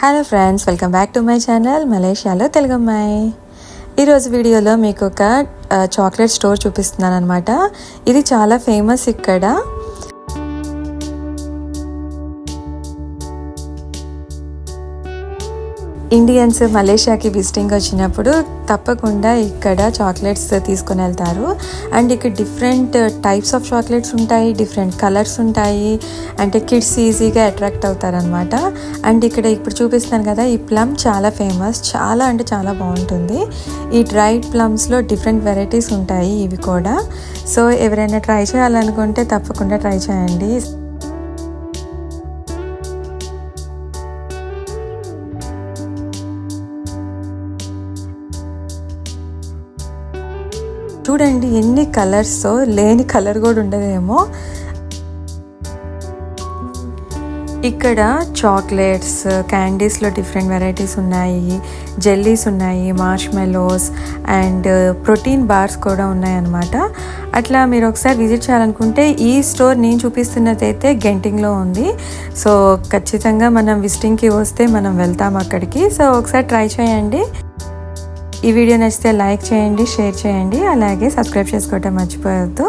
Hello friends, welcome back to my channel మలేషియాలో తెలుగమ్మాయి. ఈరోజు వీడియోలో మీకు ఒక చాక్లెట్ స్టోర్ చూపిస్తున్నాను అనమాట. ఇది చాలా ఫేమస్ ఇక్కడ. ఇండియన్స్ మలేషియాకి విజిటింగ్ వచ్చినప్పుడు తప్పకుండా ఇక్కడ చాక్లెట్స్ తీసుకొని వెళ్తారు. అండ్ ఇక్కడ డిఫరెంట్ టైప్స్ ఆఫ్ చాక్లెట్స్ ఉంటాయి, డిఫరెంట్ కలర్స్ ఉంటాయి. అంటే కిడ్స్ ఈజీగా అట్రాక్ట్ అవుతారనమాట. అండ్ ఇక్కడ ఇప్పుడు చూపిస్తున్నాను కదా, ఈ ప్లమ్ చాలా ఫేమస్, చాలా అంటే చాలా బాగుంటుంది. ఈ డ్రైడ్ ప్లమ్స్లో డిఫరెంట్ వెరైటీస్ ఉంటాయి ఇవి కూడా. సో ఎవరైనా ట్రై చేయాలనుకుంటే తప్పకుండా ట్రై చేయండి. చూడండి ఎన్ని కలర్స్, లేని కలర్ కూడా ఉండదేమో. ఇక్కడ చాక్లెట్స్, క్యాండీస్లో డిఫరెంట్ వెరైటీస్ ఉన్నాయి, జెల్లీస్ ఉన్నాయి, మార్ష్మెలోస్ అండ్ ప్రోటీన్ బార్స్ కూడా ఉన్నాయన్నమాట. అట్లా మీరు ఒకసారి విజిట్ చేయాలనుకుంటే ఈ స్టోర్ నేను చూపిస్తున్నదైతే గెంటింగ్లో ఉంది. సో ఖచ్చితంగా మనం విజిటింగ్కి వస్తే మనం వెళ్తాం అక్కడికి. సో ఒకసారి ట్రై చేయండి. ఈ వీడియో నచ్చితే లైక్ చేయండి, షేర్ చేయండి, అలాగే సబ్స్క్రైబ్ చేసుకోవటం మర్చిపోవద్దు.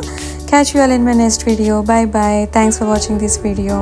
Catch you all in my next video. By by. Thanks for watching this video.